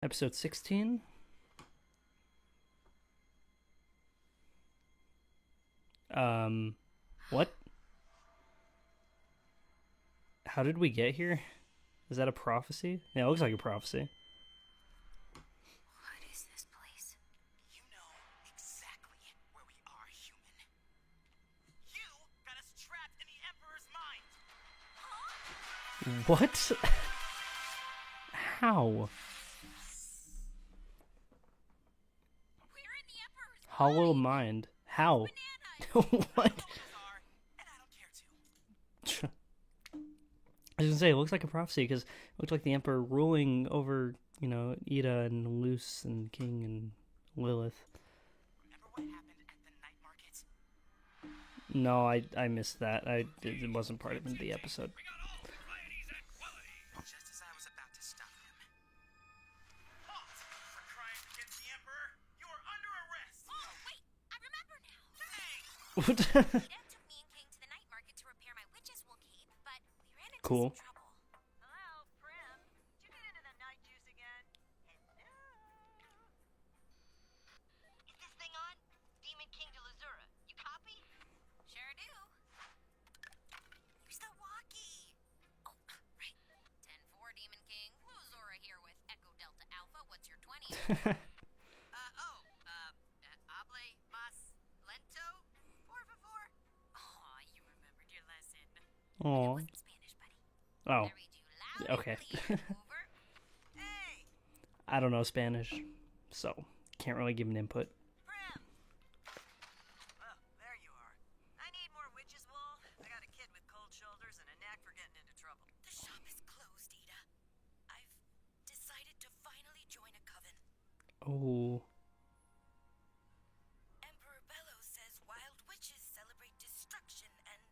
Episode 16. What? How did we get here? Is that a prophecy? Yeah, it looks like a prophecy. What is this place? You know exactly where we are, human. You got us trapped in the Emperor's mind! What? How? We're in the Emperor's Hollow mind. mind. How? Bananas. What? And I don't care to. I was gonna say, it looks like a prophecy because it looks like the Emperor ruling over, Ida and Luce and King and Lilith. Remember what happened at the night market? No, I missed that. It wasn't part of the episode. Just as I was about to stop him. Halt! For crimes against the Emperor, you are under arrest! Oh, wait. I remember now. Hey! Ida took me and King to the night market to repair my witch's wool cape, but we ran into Cool. some trouble. Hello, Prim. Did you get into the night juice again? Hello. Is this thing on? Demon King de Lazura. You copy? Sure do. Where's the walkie? Oh, right. 10-4, Demon King. Luzora here with Echo Delta Alpha. What's your 20? Hable más lento, por favor? Aw, you remembered your lesson. It Aw. wasn't Spanish, buddy. Oh, I read you loud okay. and clear. Over. Hey, I don't know Spanish, so can't really give an input. Prim. Well, there you are. I need more witch's wool. I got a kid with cold shoulders and a knack for getting into trouble. The shop is closed, Ida. I've decided to finally join a coven. Oh, Emperor Bellows says wild witches celebrate destruction and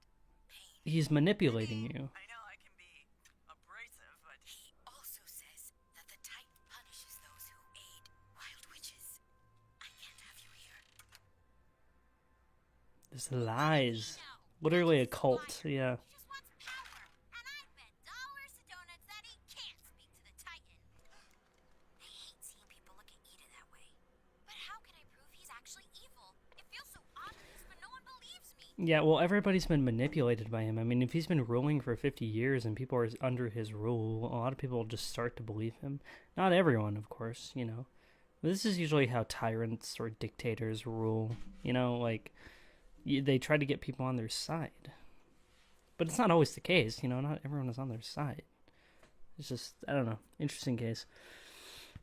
pain. he's manipulating you. I know I can be abrasive, but He also says that the type punishes those who aid wild witches. I can't have you here. This lies. No. Literally a cult. Yeah. He just wants power, and I bet dollars to donuts that he can't speak to the Titan. I hate seeing people look at Ida that way. But how can I prove he's actually evil? It feels so obvious, but no one believes me. Yeah, well, everybody's been manipulated by him. I mean, if he's been ruling for 50 years and people are under his rule, a lot of people will just start to believe him. Not everyone, of course, This is usually how tyrants or dictators rule. They try to get people on their side. But it's not always the case, not everyone is on their side. It's just, I don't know, interesting case.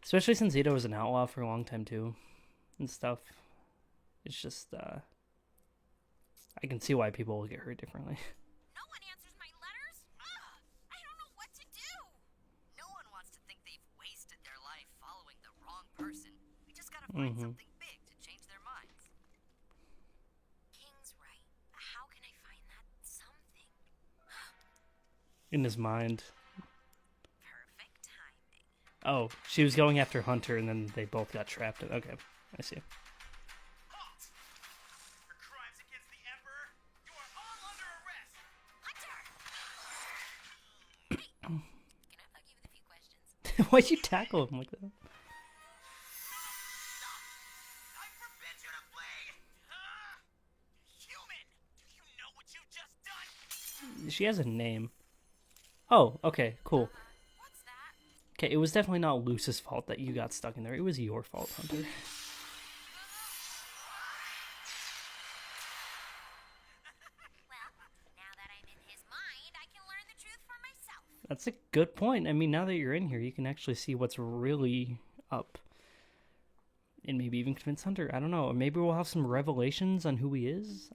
Especially since Ito was an outlaw for a long time, too, and stuff. It's just, I can see why people will get hurt differently. No one answers my letters. Ugh, I don't know what to do. no one wants to think they've wasted their life following the wrong person. We just gotta find something big to change their minds. King's right. How can I find that something? In his mind. Perfect timing. Oh, she was going after Hunter, and then they both got trapped. Okay, I see. Halt! For crimes against the Emperor, you are all under arrest! Hunter! Hey, can I bug you with a few questions? Why'd you tackle him like that? Stop! I forbid you to flee! Human! Do you know what you've just done? She has a name. Oh, okay, cool. What's that? Okay, it was definitely not Luce's fault that you got stuck in there. It was your fault, Hunter. Well, now that I'm in his mind, I can learn the truth for myself. That's a good point. I mean, now that you're in here, you can actually see what's really up. And maybe even convince Hunter. I don't know. Maybe we'll have some revelations on who he is.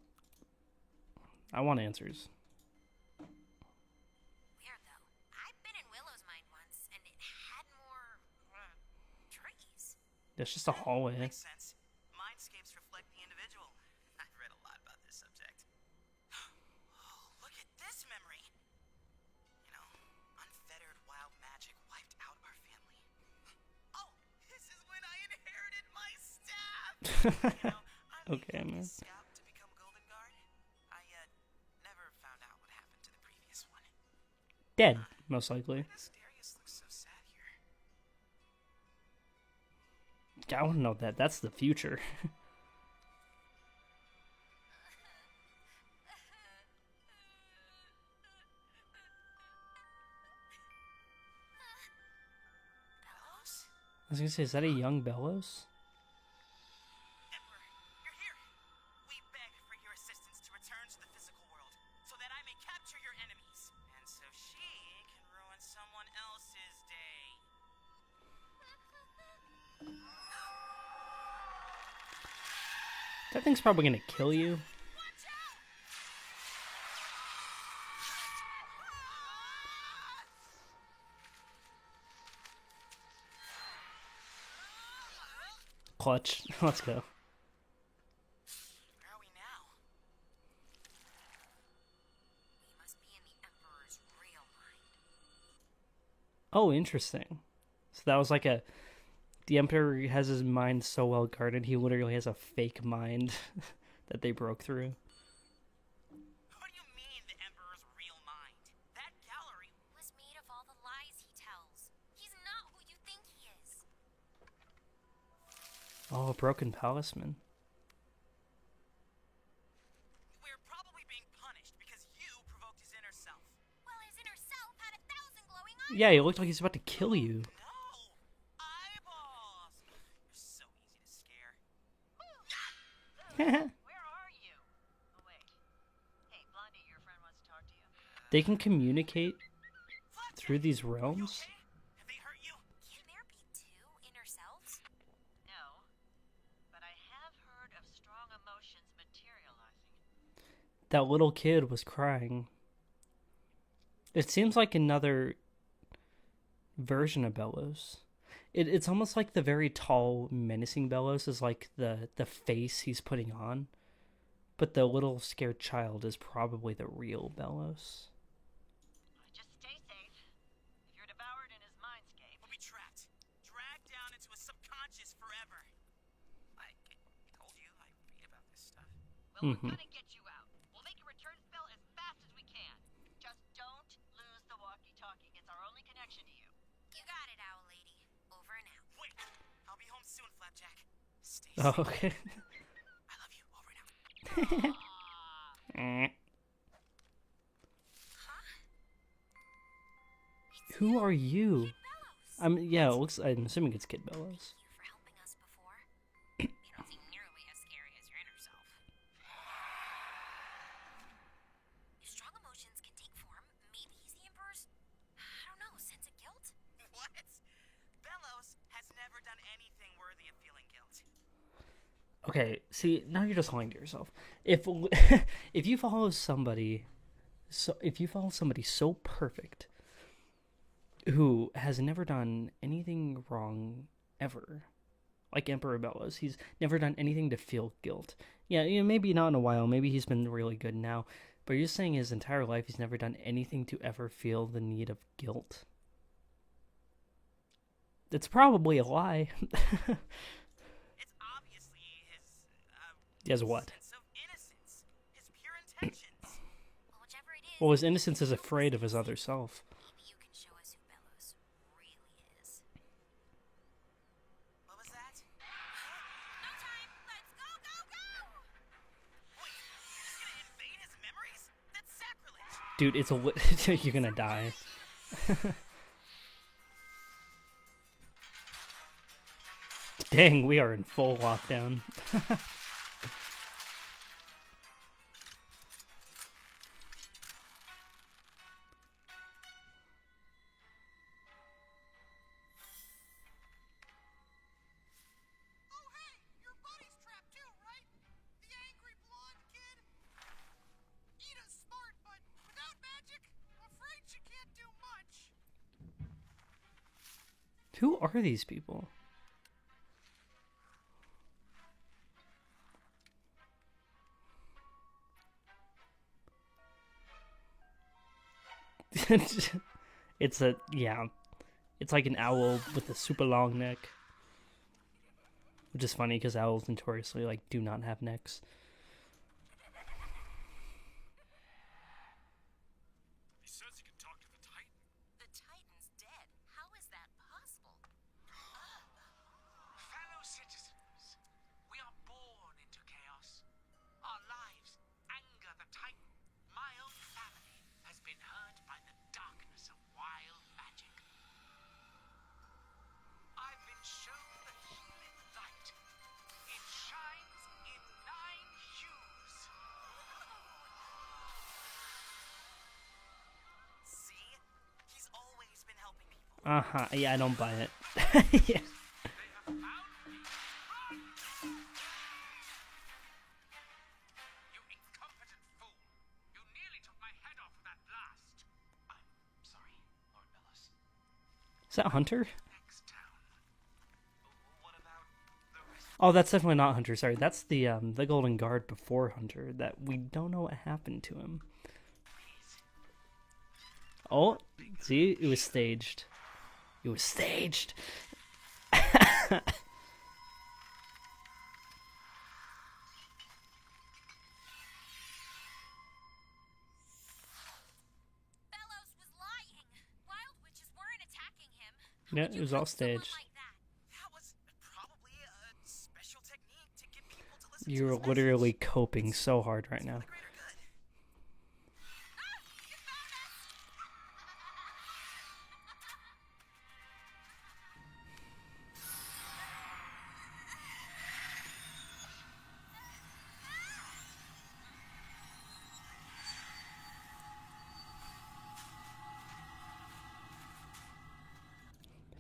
I want answers. Weird, though. I've been in Willow's mind once, and it had more trees. That's just a hallway. Makes sense. Mindscapes reflect the individual. I've read a lot about this subject. Oh, look at this memory. Unfettered wild magic wiped out our family. Oh, this is when I inherited my staff. I'm Okay, using man. this scout to become Golden Guard. I never found out what happened to the previous one. Dead, most likely. Why does Darius look so sad here? Oh, look at this memory. Unfettered wild magic wiped out our family. Oh, this is when I inherited my staff. Okay, I want to know that. That's the future. Bellows? I was gonna say, is that a young Bellows? Emperor, you're here. We beg for your assistance to return to the physical world, so that I may capture your enemies, and so she can ruin someone else's day. That thing's probably gonna kill you. Watch out! Clutch. Let's go. Where are we now? We must be in the Emperor's real mind. Oh, interesting. So that was like a... The Emperor has his mind so well guarded, he literally has a fake mind that they broke through. What do you mean, the Emperor's real mind? That gallery... Was made of all the lies he tells. He's not who you think he is. Oh, a broken palisman. We're probably being punished because you provoked his inner self. Well, his inner self had 1,000 glowing eyes. Yeah, he looked like he's about to kill you. No! Eyeballs! You're so easy to scare. Where are you? Oh, wait. Hey, Blondie, your friend wants to talk to you. They can communicate through these realms? Okay? Have they hurt you? Can there be two inner selves? No, but I have heard of strong emotions materializing. That little kid was crying. It seems like another version of Bellows. It's almost like the very tall, menacing Bellows is like the face he's putting on. But the little scared child is probably the real Bellows. Just stay safe. If you're devoured in his mindscape. We'll be trapped. Dragged down into a subconscious forever. I told you I read about this stuff. Well, we're Mhm. gonna get you out. We'll make a return spell as fast as we can. Just don't lose the walkie-talkie. It's our only connection to you. You got it, Owl Lady. Over and out. Wait! I'll be home soon, Flapjack. Stay Oh, safe. okay. I love you. Over and out. Eh. Huh? Who are you? Bellows. Yeah, it looks. I'm assuming it's Kid Bellows. Thank you for helping us before. You don't seem nearly as scary as your inner self. If strong emotions can take form, maybe he's the Emperor's, I don't know, sense of guilt? What? Bellows has never done anything worthy of feeling guilt. Okay, see, now you're just lying to yourself. If if you follow somebody, so perfect, who has never done anything wrong ever, like Emperor Bellows, he's never done anything to feel guilt. Yeah, maybe not in a while. Maybe he's been really good now, but you're saying his entire life he's never done anything to ever feel the need of guilt. It's probably a lie. It's obviously his, He has what? sense of innocence. His pure intentions. Well, whichever it is, Well, his innocence is afraid of his other self. maybe you can show us who Bellows really is. What was that? No time! Let's go, go, go! Wait, you're just gonna invade his memories? That's sacrilege! Dude, you're gonna die. Dang, we are in full lockdown. Oh, hey! Your buddy's trapped too, right? The angry blonde kid? Ida's smart, but without magic, I'm afraid she can't do much. Who are these people? It's like an owl with a super long neck, which is funny because owls notoriously do not have necks. He says he can talk to the Titan. The Titan's dead. How is that possible? Phalos Uh-huh. Yeah, I don't buy it. Yeah. You incompetent fool! You nearly took my head off with that blast! I'm sorry, Lord Bellows. Is that Hunter? Next town. What about the rest? Oh, that's definitely not Hunter. Sorry, that's the Golden Guard before Hunter that we don't know what happened to him. Oh, see, it was staged. It was staged. Bellows was lying. Wild witches weren't attacking him. How Yeah, could it you was all prove someone staged. like that? That was probably a special technique to get people to listen to You're his literally message. coping so hard right For now. the greater good. Ah! You found us!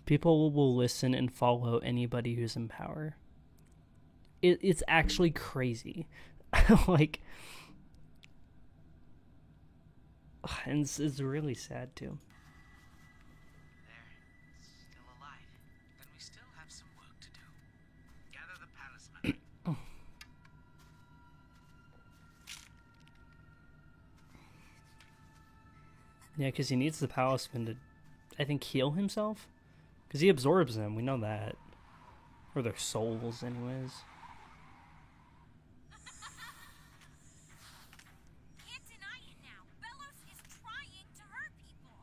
People will listen and follow anybody who's in power. It's actually crazy. Like, and it's really sad too. They're still alive. Then we still have some work to do. Gather the palisman. Yeah, because he needs the Palisman to, I think, heal himself. Because he absorbs them, we know that. Or their souls, anyways. Can't deny it now. Bellows is trying to hurt people.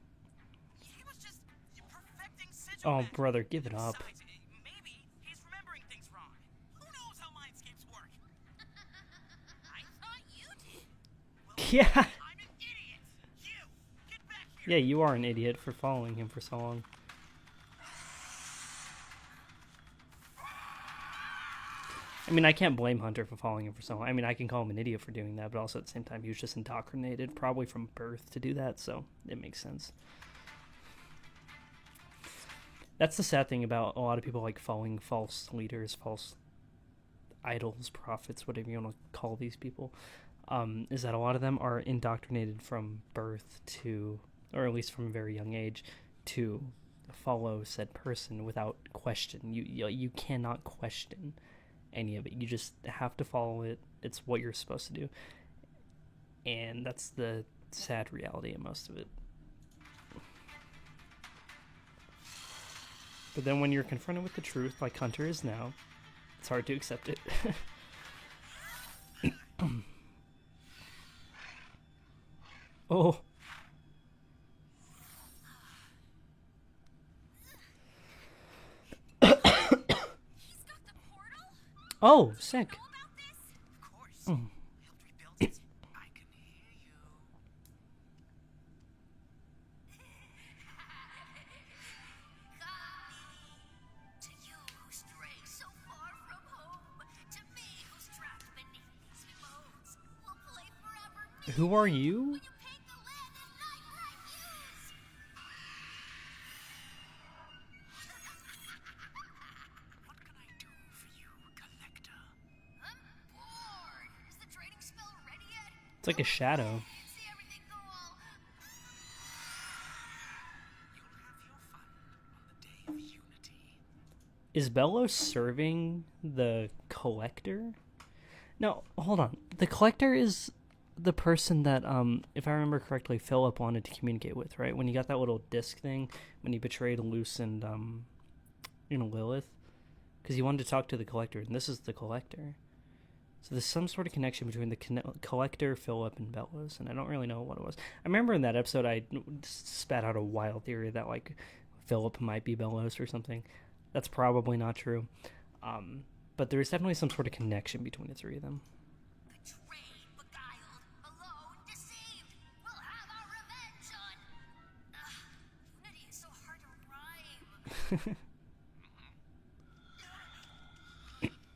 He was just perfecting sigil Oh, magic. brother, give it up. Besides, maybe he's remembering things wrong. Who knows how mindscapes work? I thought you did. Yeah. I'm an idiot. You, get back here. Yeah, you are an idiot for following him for so long. I mean, I can't blame Hunter for following him for so long. I mean, I can call him an idiot for doing that, but also at the same time, he was just indoctrinated, probably from birth, to do that, so it makes sense. That's the sad thing about a lot of people like following false leaders, false idols, prophets, whatever you want to call these people, is that a lot of them are indoctrinated from birth to, or at least from a very young age, to follow said person without question. You cannot question any of it. You just have to follow it. It's what you're supposed to do. And that's the sad reality of most of it. But then when you're confronted with the truth, like Hunter is now, it's hard to accept it. Oh. He's got the portal? Oh, sick. Know about this? Of course. Mm. I helped rebuild it. I can hear you. To you who stray so far from home, to me who's trapped beneath these modes, we'll play forever. Who are you? You paint the land and night right use. What can I do for you, Collector? I'm bored. Is the trading spell ready yet? It's like a shadow. See everything go all. You'll have your fun on the day of unity. Is Bello serving the collector? No, hold on. The collector is the person that, if I remember correctly, Philip wanted to communicate with, right? When he got that little disc thing, when he betrayed Luce and, Lilith. Because he wanted to talk to the collector, and this is the collector. So there's some sort of connection between the collector, Philip, and Bellows, and I don't really know what it was. I remember in that episode I spat out a wild theory that, like, Philip might be Bellows or something. That's probably not true. But there's definitely some sort of connection between the three of them. Betrayed, beguiled, alone, deceived. We'll have our revenge on. Unity is so hard to rhyme.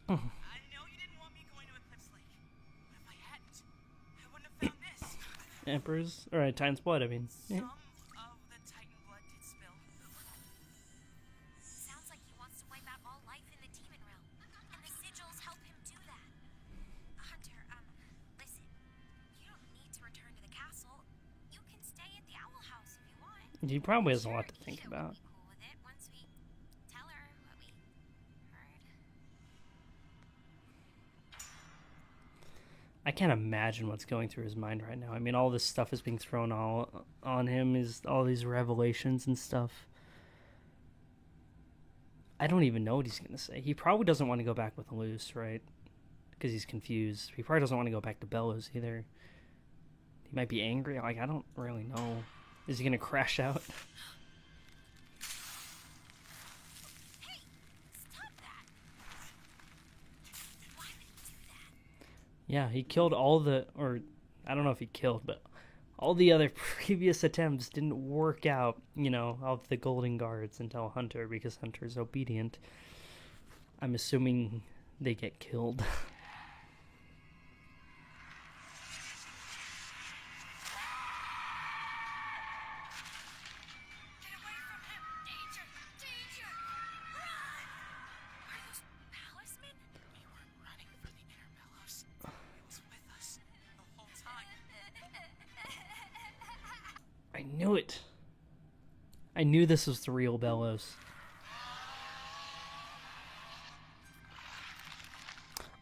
I know you didn't want me going to Eclipse Lake. But if I hadn't, I wouldn't have found this. Emperor's, or Titan's blood, I mean. Yeah. Some of the Titan blood did spill. He probably has a lot to think about. Cool with it once we tell her what we heard. I can't imagine what's going through his mind right now. I mean, all this stuff is being thrown all on him, is all these revelations and stuff. I don't even know what he's going to say. He probably doesn't want to go back with Luce, right? Because he's confused. He probably doesn't want to go back to Bellows either. He might be angry. Like, I don't really know. Is he going to crash out? Hey, stop that! Why would he do that? Yeah, he killed all the... Or, I don't know if he killed, but... All the other previous attempts didn't work out, you know, of the Golden Guards until Hunter, because Hunter's obedient. I'm assuming they get killed. Get away from him! Danger! Danger! Run! Are those Palismen? We weren't running for the air, Bellows. It was with us the whole time. I knew it. I knew this was the real Bellows.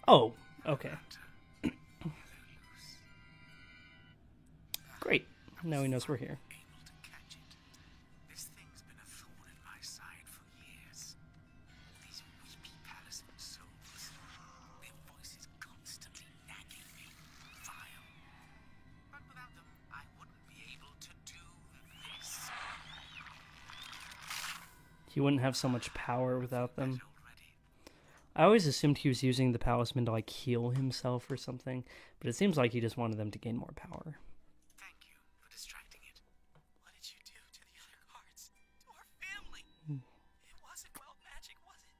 Oh, okay. Great. Now he knows we're here. Able to catch it. This thing's been a thorn in my side for years. These weepy Palisman souls. Their voices constantly nagging me. Vile. But without them, I wouldn't be able to do this. He wouldn't have so much power without them. Already. I always assumed he was using the Palisman to, like, heal himself or something, but it seems like he just wanted them to gain more power. Thank you for distracting it. What did you do to the other cards? To our family? It wasn't wild magic, was it?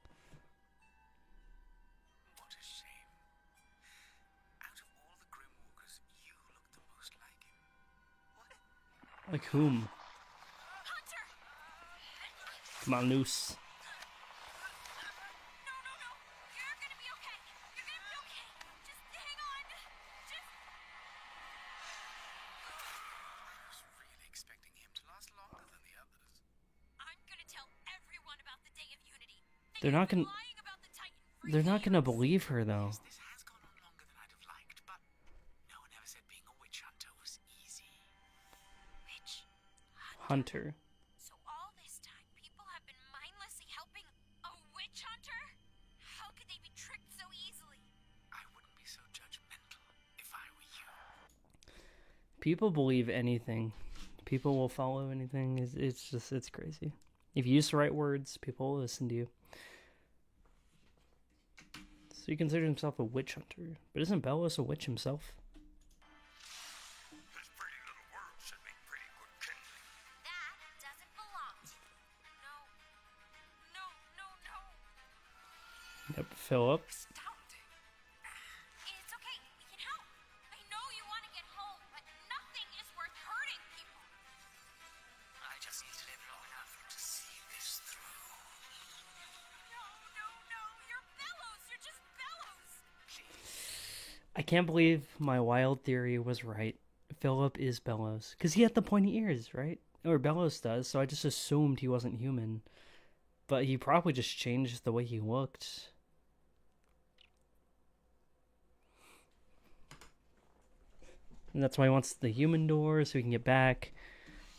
What a shame. Out of all the Grimwalkers, you look the most like him. What? Like whom? Hunter! Come on, Luce. No, no, no! You're gonna be okay! You're gonna be okay! Just hang on! Just... I was really expecting him to last longer than the others. I'm gonna tell everyone about the Day of Unity. They're not gonna- Lying about the Titan for They're not gonna years. believe her, though. This has gone on longer than I'd have liked, but no one ever said being a witch hunter was easy. Witch Hunter. So all this time, people have been mindlessly helping a witch hunter? How could they be tricked so easily? I wouldn't be so judgmental if I were you. People believe anything. People will follow anything. It's crazy. If you use the right words, people will listen to you. So he considers himself a witch hunter. But isn't Bellows a witch himself? This pretty little world should make pretty good kindling. That doesn't belong to you. No. No, no, no. Yep, Philip. Astounding. It's okay. We can help. I know you want to get home, but nothing is worth hurting people. I just need to live long enough to see this through. No, no, no. You're Bellows. You're just Bellows. I can't believe my wild theory was right. Philip is Bellows. Because he had the pointy ears, right? Or Bellows does, so I just assumed he wasn't human. But he probably just changed the way he looked. And that's why he wants the human door, so he can get back.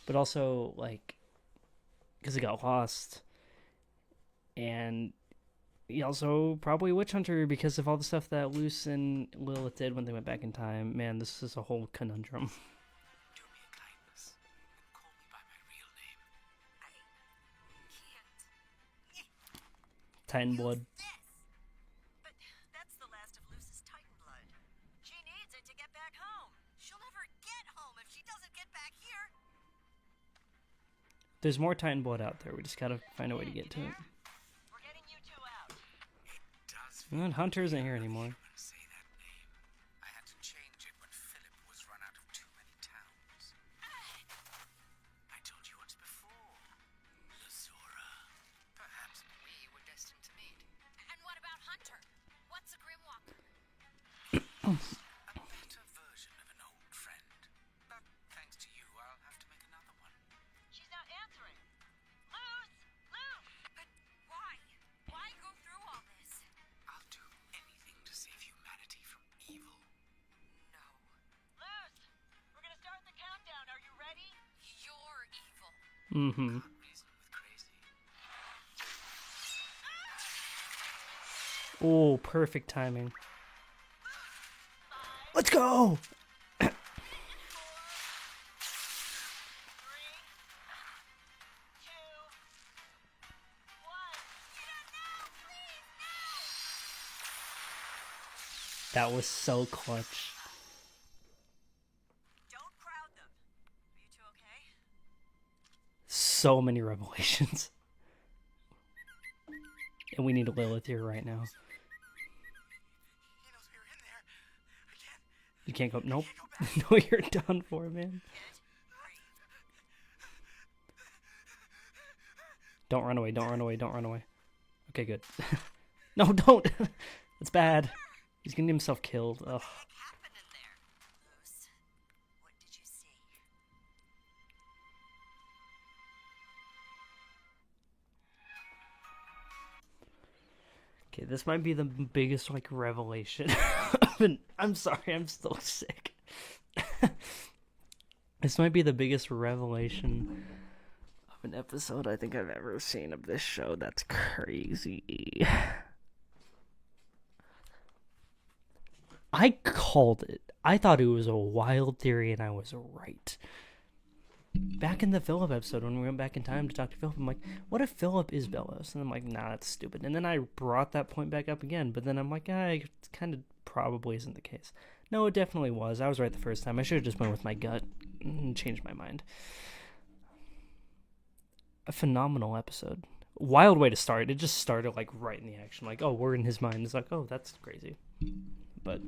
But also, like, because he got lost. And he also probably a witch hunter because of all the stuff that Luce and Lilith did when they went back in time. Man, this is a whole conundrum. Do me a kindness and call me by my real name. Can't. Titan blood. This. But that's the last of Luce's Titan blood. She needs it to get back home. She'll never get home if she doesn't get back here. There's more Titan blood out there. We just gotta find a way to get to it. We're getting you two out. It does And then Hunter isn't here anymore. even say that name. I had to change it when Philip was run out of too many towns. I told you once before. Lazura. Perhaps we were destined to meet. And what about Hunter? What's a Grimwalker? A better version of an old friend. But thanks to you, I'll have to make another one. She's not Mm-hmm. Can't reason with crazy. Oh, perfect timing. Let's go! That was so clutch. Don't crowd them. Are you two okay? So many revelations. And we need Lilith here right now. He knows we were in there. I can't. You can't go. Nope. Go back. No, you're done for, man. Don't run away. Don't run away. Don't run away. Okay, good. No, don't. That's bad. He's getting himself killed. Ugh. What happened in there? Luce, what did you see? Okay, this might be the biggest like revelation. I'm sorry, I'm still sick. This might be the biggest revelation of an episode I think I've ever seen of this show. That's crazy. I called it. I thought it was a wild theory, and I was right. Back in the Philip episode, when we went back in time to talk to Philip, I'm like, what if Philip is Bellows? And I'm like, nah, that's stupid. And then I brought that point back up again, but then I'm like, it kind of probably isn't the case. No, it definitely was. I was right the first time. I should have just went with my gut and changed my mind. A phenomenal episode. Wild way to start. It just started like right in the action. Like, oh, we're in his mind. It's like, oh, that's crazy. But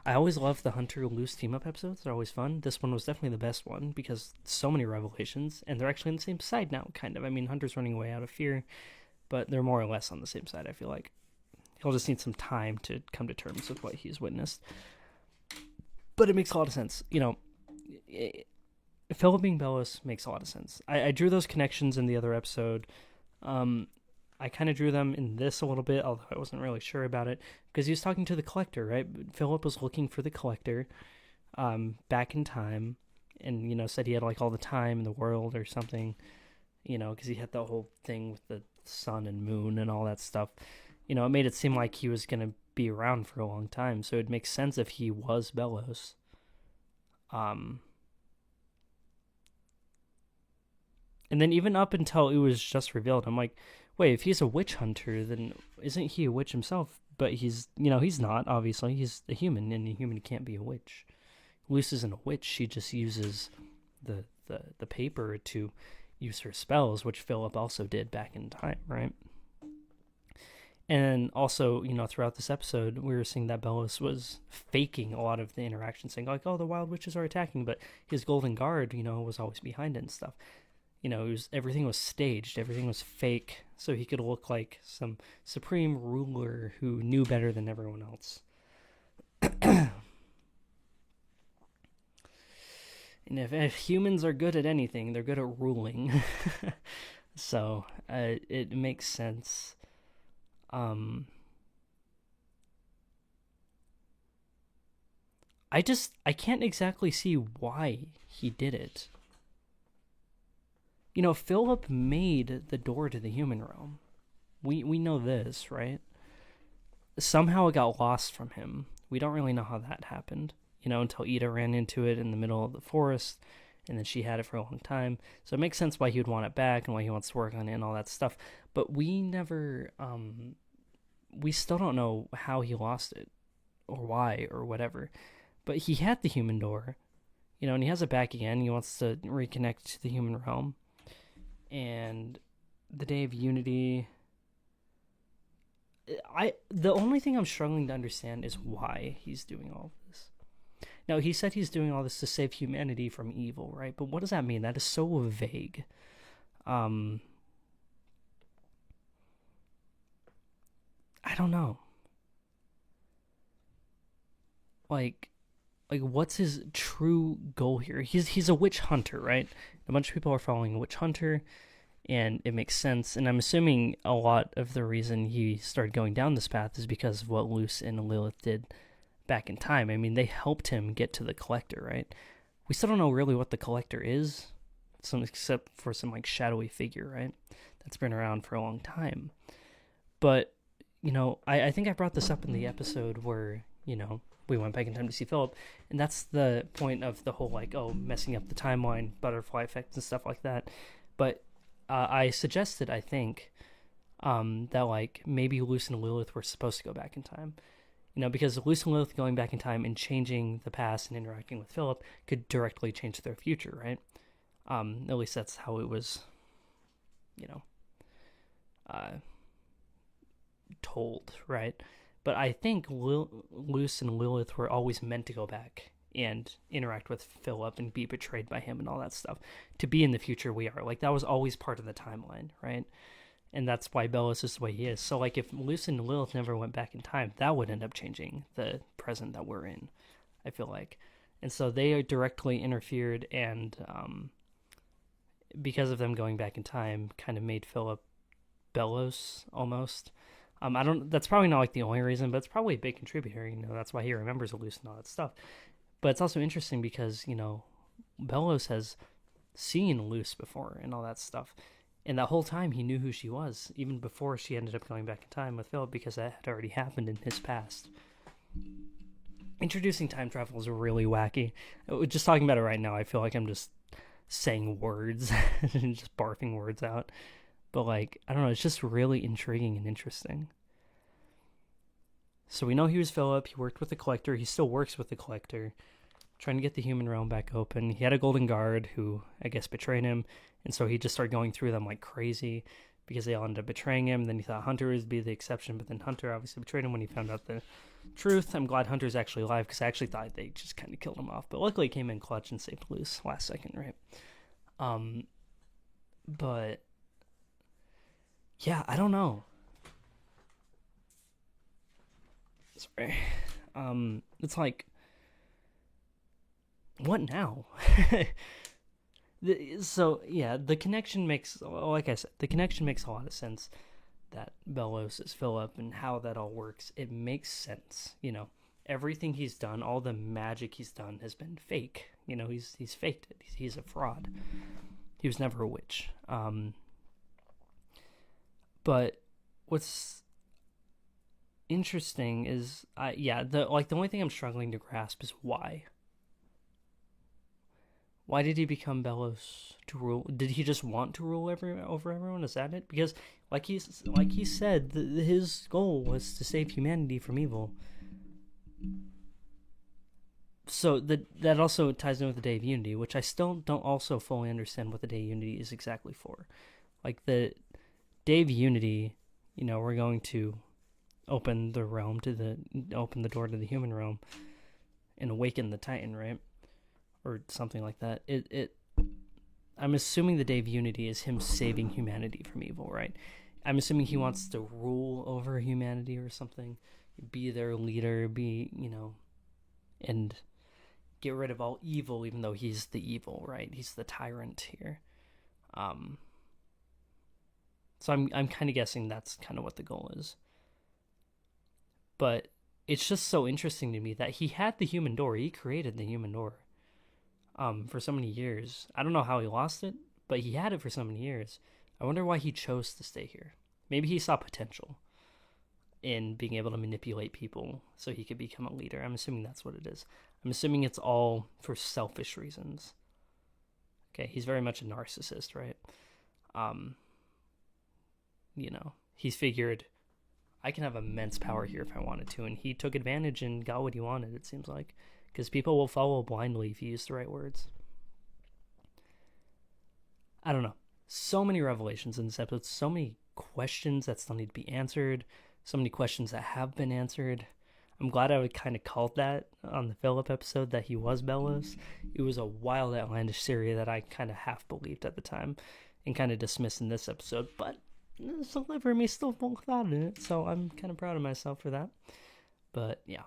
I always love the Hunter Luce team up episodes. They're always fun. This one was definitely the best one because so many revelations, and they're actually on the same side now, kind of. I mean, Hunter's running away out of fear, but they're more or less on the same side, I feel like. He'll just need some time to come to terms with what he's witnessed. But it makes a lot of sense. You know, Philip being Bellows makes a lot of sense. I drew those connections in the other episode. I kind of drew them in this a little bit, although I wasn't really sure about it, because he was talking to the Collector, right? Philip was looking for the Collector back in time, and, you know, said he had, like, all the time in the world or something, you know, because he had the whole thing with the sun and moon and all that stuff. You know, it made it seem like he was going to be around for a long time, so it makes sense if he was Bellows. And then even up until it was just revealed, I'm like, wait, if he's a witch hunter, then isn't he a witch himself? But he's, you know, he's not, obviously. He's a human, and a human can't be a witch. Luce isn't a witch. She just uses the paper to use her spells, which Philip also did back in time, right? And also, you know, throughout this episode, we were seeing that Bellows was faking a lot of the interaction, saying, like, oh, the wild witches are attacking, but his golden guard, you know, was always behind it and stuff. You know, everything was staged, everything was fake, so he could look like some supreme ruler who knew better than everyone else. And if humans are good at anything, they're good at ruling. So, it makes sense. I can't exactly see why he did it. You know, Philip made the door to the human realm. We know this, right? Somehow it got lost from him. We don't really know how that happened, you know, until Ida ran into it in the middle of the forest, and then she had it for a long time. So it makes sense why he would want it back and why he wants to work on it and all that stuff. But we never, we still don't know how he lost it, or why, or whatever. But he had the human door, you know, and he has it back again. He wants to reconnect to the human realm. And the Day of Unity, the only thing I'm struggling to understand is why he's doing all this. Now, he said he's doing all this to save humanity from evil, right? But what does that mean? That is so vague. I don't know. Like what's his true goal here? He's a witch hunter, right? A bunch of people are following a witch hunter, and it makes sense. And I'm assuming a lot of the reason he started going down this path is because of what Luce and Lilith did back in time. I mean, they helped him get to the Collector, right? We still don't know really what the Collector is. except for some like shadowy figure, right? That's been around for a long time. But, I think I brought this up in the episode where, we went back in time to see Philip, and that's the point of the whole, like, messing up the timeline, butterfly effect and stuff like that. But I suggested, I think, that, like, maybe Luce and Lilith were supposed to go back in time. Because Luce and Lilith going back in time and changing the past and interacting with Philip could directly change their future, right? At least that's how it was, told, right? But I think Luce and Lilith were always meant to go back and interact with Philip and be betrayed by him and all that stuff. To be in the future we are. Like, that was always part of the timeline, right? And that's why Bellos is the way he is. So, like, if Luce and Lilith never went back in time, that would end up changing the present that we're in, I feel like. And so they directly interfered, and because of them going back in time, kind of made Philip Bellos, almost. That's probably not, like, the only reason, but it's probably a big contributor. That's why he remembers Luce and all that stuff. But it's also interesting because, Bellos has seen Luce before and all that stuff. And that whole time he knew who she was, even before she ended up going back in time with Philip, because that had already happened in his past. Introducing time travel is really wacky. Just talking about it right now, I feel like I'm just saying words and just barfing words out. But, like, I don't know, it's just really intriguing and interesting. So we know he was Philip. He worked with the Collector. He still works with the Collector, trying to get the human realm back open. He had a golden guard who, I guess, betrayed him. And so he just started going through them like crazy because they all ended up betraying him. Then he thought Hunter would be the exception, but then Hunter obviously betrayed him when he found out the truth. I'm glad Hunter's actually alive because I actually thought they just kind of killed him off. But luckily he came in clutch and saved Luce last second, right? But yeah, I don't know. Sorry. It's like, what now? So, yeah, the connection makes, like I said, the connection makes a lot of sense, that Bellos is Philip and how that all works. It makes sense, everything he's done, all the magic he's done has been fake. He's faked it. He's a fraud. He was never a witch. But what's interesting is, the only thing I'm struggling to grasp is why. Why did he become Bellos to rule? Did he just want to rule over everyone? Is that it? Because, like he said, his goal was to save humanity from evil. So that also ties in with the Day of Unity, which I still don't also fully understand what the Day of Unity is exactly for. Like, the Day of Unity, we're going to open the door to the human realm and awaken the Titan, right? Or something like that. I'm assuming the Day of Unity is him saving humanity from evil, right? I'm assuming he wants to rule over humanity or something, be their leader, and get rid of all evil, even though he's the evil, right? He's the tyrant here. So I'm kind of guessing that's kind of what the goal is. But it's just so interesting to me that he had the human door. He created the human door. For so many years. I don't know how he lost it, but he had it for so many years. I wonder why he chose to stay here. Maybe he saw potential in being able to manipulate people so he could become a leader. I'm assuming that's what it is. I'm assuming it's all for selfish reasons. Okay, he's very much a narcissist, right? He's figured, I can have immense power here if I wanted to, and he took advantage and got what he wanted, it seems like. Because people will follow blindly if you use the right words. I don't know. So many revelations in this episode. So many questions that still need to be answered. So many questions that have been answered. I'm glad I kind of called that on the Philip episode, that he was Bellos. It was a wild, outlandish theory that I kind of half believed at the time and kind of dismissed in this episode. But some clever me still thought in it. So I'm kind of proud of myself for that. But yeah.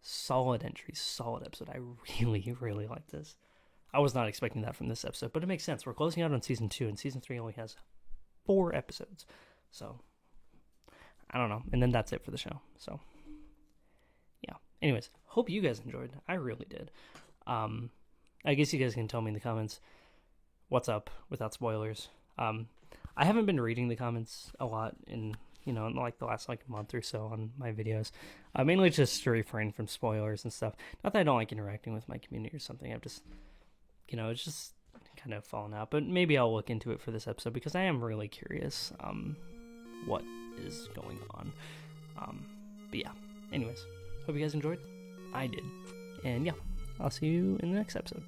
Solid entries, solid episode. I really, really like this. I was not expecting that from this episode, but it makes sense. We're closing out on season 2, and season 3 only has 4 episodes. So, I don't know. And then that's it for the show. So, yeah. Anyways, hope you guys enjoyed. I really did. I guess you guys can tell me in the comments what's up without spoilers. I haven't been reading the comments a lot in in like the last like month or so on my videos. Mainly just to refrain from spoilers and stuff. Not that I don't like interacting with my community or something. I've just it's just kind of fallen out. But maybe I'll look into it for this episode because I am really curious what is going on. But yeah. Anyways, hope you guys enjoyed. I did. And yeah, I'll see you in the next episode.